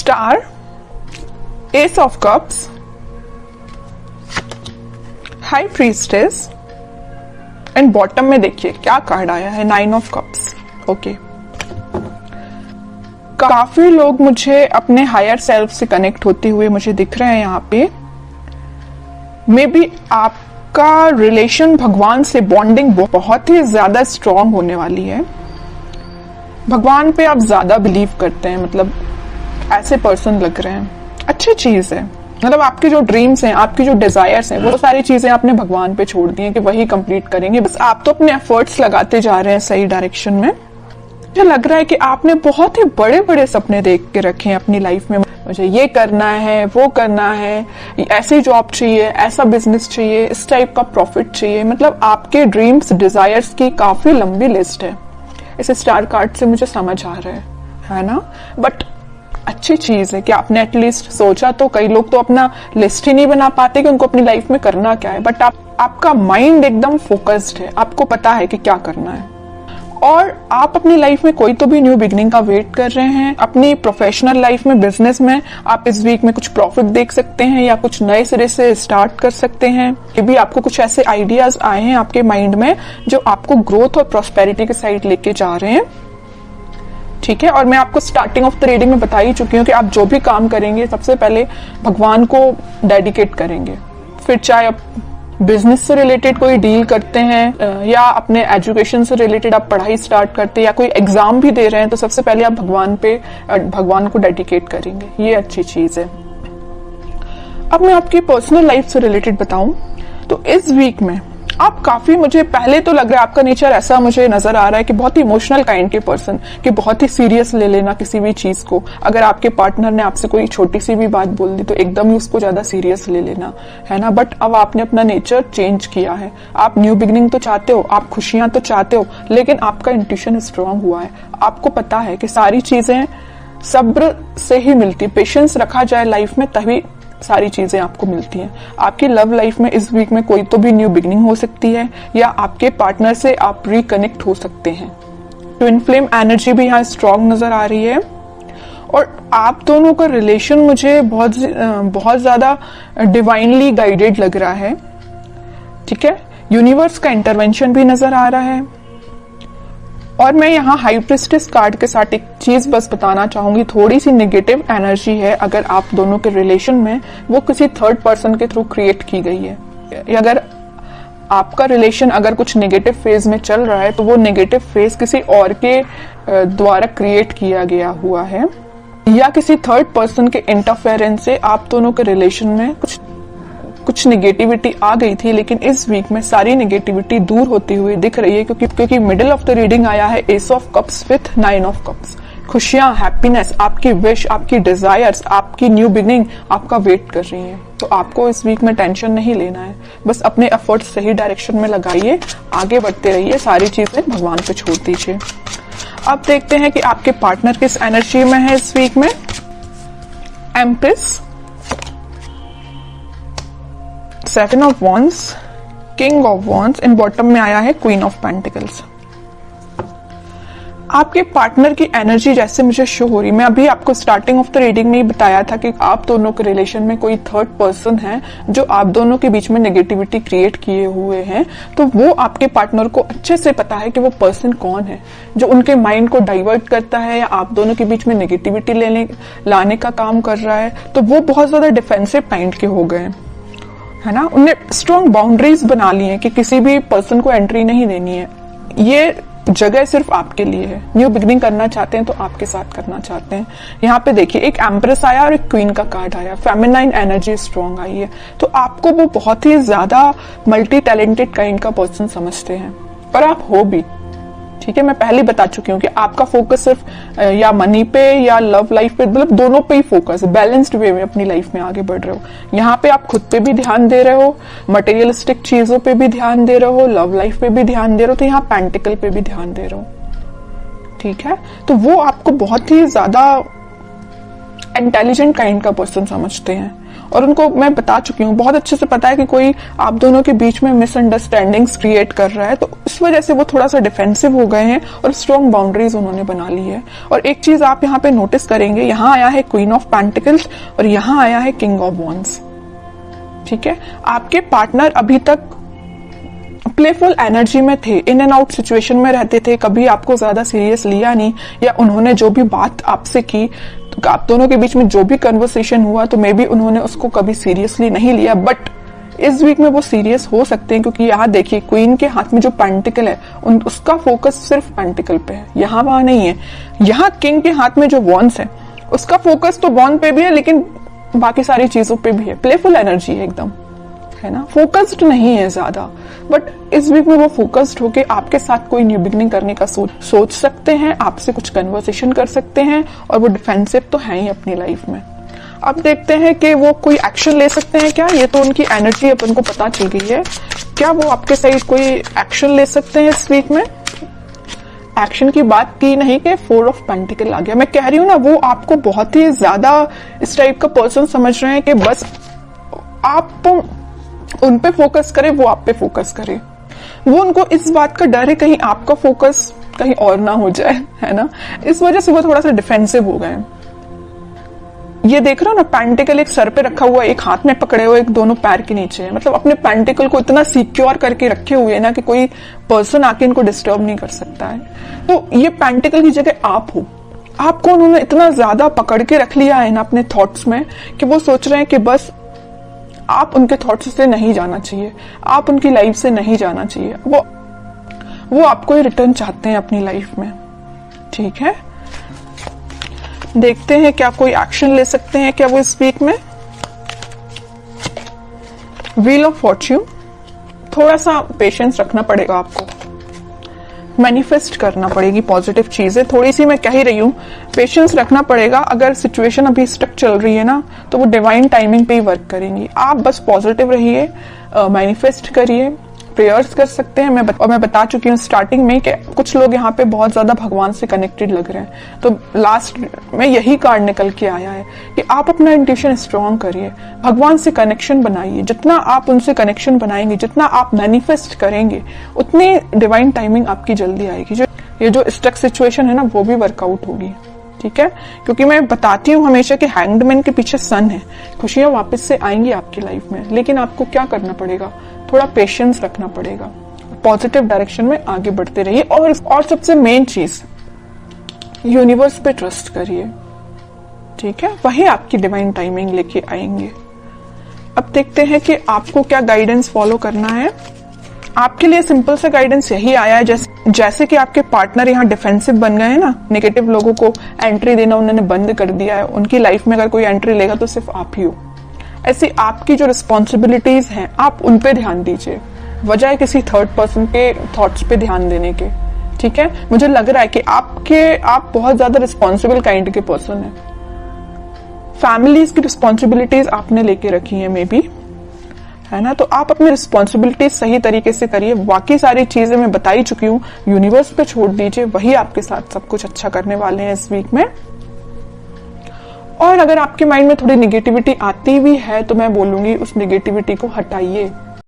Star, S of cups, high priestess and bottom में देखिए क्या कार्ड आया है, 9 ऑफ कप्स। ओके, काफी लोग मुझे अपने हायर सेल्फ से कनेक्ट होते हुए मुझे दिख रहे हैं यहाँ पे। मे बी आपका रिलेशन भगवान से बॉन्डिंग बहुत ही ज्यादा स्ट्रांग होने वाली है। भगवान पे आप ज्यादा बिलीव करते हैं, मतलब ऐसे पर्सन लग रहे हैं। अच्छी चीज है, मतलब आपके जो ड्रीम्स हैं, आपकी जो डिजायर्स हैं, वो सारी चीजें आपने भगवान पे छोड़ दी हैं कि वही कंप्लीट करेंगे। बस आप तो अपने एफर्ट्स लगाते जा रहे हैं सही डायरेक्शन में। मुझे लग रहा है कि आपने बहुत ही बड़े बड़े सपने देख के रखे हैं अपनी लाइफ में। मुझे ये करना है, वो करना है, ऐसी जॉब चाहिए, ऐसा बिजनेस चाहिए, इस टाइप का प्रॉफिट चाहिए। मतलब आपके ड्रीम्स डिजायर्स की काफी लंबी लिस्ट है। इस स्टार कार्ड से मुझे समझ आ रहा है ना। बट अच्छी चीज है कि आपने एटलीस्ट सोचा। तो कई लोग तो अपना लिस्ट ही नहीं बना पाते कि उनको अपनी लाइफ में करना क्या है। बट आपका माइंड एकदम फोकस्ड है, आपको पता है कि क्या करना है। और आप अपनी लाइफ में कोई तो भी न्यू बिगनिंग का वेट कर रहे हैं। अपनी प्रोफेशनल लाइफ में, बिजनेस में आप इस वीक में कुछ प्रॉफिट देख सकते हैं या कुछ नए सिरे से स्टार्ट कर सकते हैं। ये भी आपको कुछ ऐसे आइडियाज आए हैं आपके माइंड में जो आपको ग्रोथ और प्रॉस्पेरिटी के साइड लेके जा रहे हैं। ठीक है, और मैं आपको स्टार्टिंग ऑफ द रीडिंग में बता ही चुकी हूँ कि आप जो भी काम करेंगे सबसे पहले भगवान को डेडिकेट करेंगे। फिर चाहे आप बिजनेस से रिलेटेड कोई डील करते हैं या अपने एजुकेशन से रिलेटेड आप पढ़ाई स्टार्ट करते हैं या कोई एग्जाम भी दे रहे हैं, तो सबसे पहले आप भगवान को डेडिकेट करेंगे। ये अच्छी चीज है। अब मैं आपकी पर्सनल लाइफ से रिलेटेड बताऊं तो इस वीक में आप काफी, मुझे पहले तो लग रहा है आपका नेचर ऐसा मुझे नजर आ रहा है कि बहुत ही इमोशनल काइंड के पर्सन, कि बहुत ही सीरियस ले लेना किसी भी चीज को। अगर आपके पार्टनर ने आपसे कोई छोटी सी भी बात बोल दी तो एकदम ही उसको ज्यादा सीरियस ले लेना, है ना। बट अब आपने अपना नेचर चेंज किया है। आप न्यू बिगनिंग तो चाहते हो, आप खुशियां तो चाहते हो, लेकिन आपका इंट्यूशन स्ट्रांग हुआ है। आपको पता है कि सारी चीजें सब्र से ही मिलती, पेशेंस रखा जाए लाइफ में तभी सारी चीजें आपको मिलती हैं। आपकी लव लाइफ में इस वीक में कोई तो भी न्यू बिगनिंग हो सकती है या आपके पार्टनर से आप रिकनेक्ट हो सकते हैं। ट्विन फ्लेम एनर्जी भी यहाँ स्ट्रांग नजर आ रही है। और आप दोनों का रिलेशन मुझे बहुत ज्यादा डिवाइनली गाइडेड लग रहा है। ठीक है, यूनिवर्स का इंटरवेंशन भी नजर आ रहा है। और मैं यहाँ हाई प्रीस्टेस कार्ड के साथ एक चीज बस बताना चाहूंगी, थोड़ी सी नेगेटिव एनर्जी है अगर आप दोनों के रिलेशन में, वो किसी थर्ड पर्सन के थ्रू क्रिएट की गई है। अगर आपका रिलेशन अगर कुछ नेगेटिव फेज में चल रहा है तो वो नेगेटिव फेज किसी और के द्वारा क्रिएट किया गया हुआ है, या किसी थर्ड पर्सन के इंटरफेरेंस से आप दोनों के रिलेशन में कुछ नेगेटिविटी आ गई थी। लेकिन इस वीक में सारी नेगेटिविटी दूर होती हुई दिख रही है, क्योंकि मिडिल ऑफ द रीडिंग आया है S of cups with 9 of cups. खुशियां, हैप्पीनेस, आपकी विश, आपकी डिजायर्स, आपकी न्यू बिगनिंग आपका वेट कर रही है। तो आपको इस वीक में टेंशन नहीं लेना है, बस अपने एफर्ट्स सही डायरेक्शन में लगाइए, आगे बढ़ते रहिए, सारी चीजें भगवान पे छोड़ दीजिए। अब देखते हैं कि आपके पार्टनर किस एनर्जी में है इस वीक में। Empress, 7 of wands, king of wands and bottom में आया है क्वीन ऑफ पेंटिकल्स। आपके पार्टनर की एनर्जी जैसे मुझे शो हो रही, मैं अभी आपको स्टार्टिंग ऑफ द रीडिंग में ही बताया था कि आप दोनों के रिलेशन में कोई थर्ड पर्सन है जो आप दोनों के बीच में नेगेटिविटी क्रिएट किए हुए हैं। तो वो आपके पार्टनर को अच्छे से पता है कि वो पर्सन कौन है जो उनके माइंड को डाइवर्ट करता है या आप दोनों के बीच में नेगेटिविटी लाने का काम कर रहा है। तो वो बहुत ज्यादा डिफेंसिव काइंड के हो गए, है ना। उन्हें स्ट्रॉन्ग बाउंड्रीज बना ली है कि किसी भी पर्सन को एंट्री नहीं देनी है। ये जगह सिर्फ आपके लिए है। न्यू बिगनिंग करना चाहते हैं तो आपके साथ करना चाहते हैं। यहाँ पे देखिए एक एम्प्रेस आया और एक क्वीन का कार्ड आया, फेमिनाइन एनर्जी स्ट्रॉन्ग आई है। तो आपको वो बहुत ही ज्यादा मल्टी टैलेंटेड काइंड का पर्सन समझते हैं, और आप हो भी। ठीक है, मैं पहले बता चुकी हूँ कि आपका फोकस सिर्फ या मनी पे या लव लाइफ पे, मतलब दोनों पे ही फोकस है। बैलेंस्ड वे में अपनी लाइफ में आगे बढ़ रहे हो। यहाँ पे आप खुद पे भी ध्यान दे रहे हो, मटेरियलिस्टिक चीजों पे भी ध्यान दे रहे हो, लव लाइफ पे भी ध्यान दे रहे हो, तो यहाँ पेंटिकल पे भी ध्यान दे रहे हो। ठीक है, तो वो आपको बहुत ही ज्यादा इंटेलिजेंट काइंड का पर्सन समझते हैं। और उनको मैं बता चुकी हूँ, बहुत अच्छे से पता है कि कोई आप दोनों के बीच में मिसअंडरस्टैंडिंग्स क्रिएट कर रहा है, तो इस वजह से वो थोड़ा सा डिफेंसिव हो गए हैं और स्ट्रॉन्ग बाउंड्रीज उन्होंने बना ली है। और एक चीज आप यहाँ पे नोटिस करेंगे, यहाँ आया है क्वीन ऑफ पेंटिकल्स और यहाँ आया है किंग ऑफ वॉन्ड्स। ठीक है, आपके पार्टनर अभी तक प्लेफुल एनर्जी में थे, इन एंड आउट सिचुएशन में रहते थे, कभी आपको ज्यादा सीरियस लिया नहीं, या उन्होंने जो भी बात आपसे की, तो आप दोनों के बीच में जो भी कन्वर्सेशन हुआ तो मे बी उन्होंने उसको कभी सीरियसली नहीं लिया। बट इस वीक में वो सीरियस हो सकते हैं, क्योंकि यहाँ देखिए क्वीन के हाथ में जो पेंटिकल है उसका फोकस सिर्फ पेंटिकल पे है, यहाँ वहां नहीं है। यहाँ किंग के हाथ में जो वॉन्ड्स है उसका फोकस तो वॉन्ड पे भी है, लेकिन बाकी सारी चीजों पे भी है। प्लेफुल एनर्जी है एकदम, है ना, फोकस्ड नहीं है ज्यादा। बट इस वीक में वो फोकस्ड होके आपके साथ कोई न्यू बिगनिंग करने का सोच सकते हैं, आपसे कुछ कन्वर्सेशन कर सकते हैं, और वो डिफेंसिव तो है ही अपनी लाइफ में। अब देखते हैं कि वो कोई एक्शन ले सकते हैं क्या। ये तो उनकी एनर्जी अपन को पता चल गई है, क्या वो आपके साइड कोई एक्शन ले सकते हैं इस वीक में। एक्शन की बात की नहीं कि 4 ऑफ पेंटिकल आ गया। मैं कह रही हूं ना, वो आपको बहुत ही ज्यादा इस टाइप का पर्सन समझ रहे हैं कि बस आप उन पे फोकस करें, वो आप पे फोकस करें। वो उनको इस बात का डर है कहीं आपका फोकस कहीं और ना हो जाए, है ना, इस वजह से वो थोड़ा सा डिफेंसिव हो गए। ये देख रहे हो ना, पेंटिकल एक सर पे रखा हुआ, एक हाथ में पकड़े हुए, एक दोनों पैर के नीचे है। मतलब अपने पेंटिकल को इतना सिक्योर करके रखे हुए है ना कि कोई पर्सन आके इनको डिस्टर्ब नहीं कर सकता है। तो ये पेंटिकल की जगह आप हो, आपको उन्होंने इतना ज्यादा पकड़ के रख लिया है ना अपने थॉट्स में कि वो सोच रहे हैं कि बस आप उनके थॉट्स से नहीं जाना चाहिए, आप उनकी लाइफ से नहीं जाना चाहिए। वो आपको ही रिटर्न चाहते हैं अपनी लाइफ में। ठीक है, देखते हैं क्या कोई एक्शन ले सकते हैं क्या वो इस वीक में। व्हील ऑफ फॉर्च्यून, थोड़ा सा पेशेंस रखना पड़ेगा आपको, मैनिफेस्ट करना पड़ेगी पॉजिटिव चीजें। थोड़ी सी मैं कह ही रही हूं, पेशेंस रखना पड़ेगा। अगर सिचुएशन अभी स्टक चल रही है ना, तो वो डिवाइन टाइमिंग पे ही वर्क करेंगी। आप बस पॉजिटिव रहिए, मैनिफेस्ट करिए, प्रेयर्स कर सकते हैं। मैं बता चुकी हूँ स्टार्टिंग में कि कुछ लोग यहाँ पे बहुत ज्यादा भगवान से कनेक्टेड लग रहे हैं, तो लास्ट में यही कार्ड निकल के आया है कि आप अपना इंट्यूशन स्ट्रांग करिए, भगवान से कनेक्शन बनाइए। जितना आप उनसे कनेक्शन बनाएंगे, जितना आप मैनिफेस्ट करेंगे, उतनी डिवाइन टाइमिंग आपकी जल्दी आएगी। ये जो स्टक सिचुएशन है ना, वो भी वर्कआउट होगी। ठीक है, क्योंकि मैं बताती हूँ हमेशा कि हैंग्ड मैन के पीछे सन है, खुशियां वापस से आएंगी आपकी लाइफ में, लेकिन आपको क्या करना पड़ेगा, थोड़ा पेशेंस रखना पड़ेगा, पॉजिटिव डायरेक्शन में आगे बढ़ते रहिए। और सबसे मेन चीज, यूनिवर्स पे ट्रस्ट करिए। ठीक है, वही आपकी डिवाइन टाइमिंग लेके आएंगे। अब देखते हैं कि आपको क्या गाइडेंस फॉलो करना है। आपके लिए सिंपल सा गाइडेंस यही आया है, जैसे कि आपके पार्टनर यहाँ डिफेंसिव बन गए हैं ना, नेगेटिव लोगों को एंट्री देना उन्होंने बंद कर दिया है, उनकी लाइफ में अगर कोई एंट्री लेगा तो सिर्फ आप ही हो। ऐसी आपकी जो रिस्पॉन्सिबिलिटीज हैं, आप उन पे ध्यान दीजिए, बजाय किसी थर्ड पर्सन के थॉट्स पे ध्यान देने के। ठीक है, मुझे लग रहा है कि आप बहुत ज्यादा रिस्पॉन्सिबल काइंड के पर्सन हैं। फैमिलीज की रिस्पॉन्सिबिलिटीज आपने लेके रखी है मे बी, है ना, तो आप अपनी रिस्पॉन्सिबिलिटीज सही तरीके से करिए। बाकी सारी चीजें मैं बता ही चुकी हूँ, यूनिवर्स पे छोड़ दीजिए, वही आपके साथ सब कुछ अच्छा करने वाले हैं इस वीक में। और अगर आपके माइंड में थोड़ी निगेटिविटी आती भी है तो मैं बोलूंगी उस निगेटिविटी को हटाइए।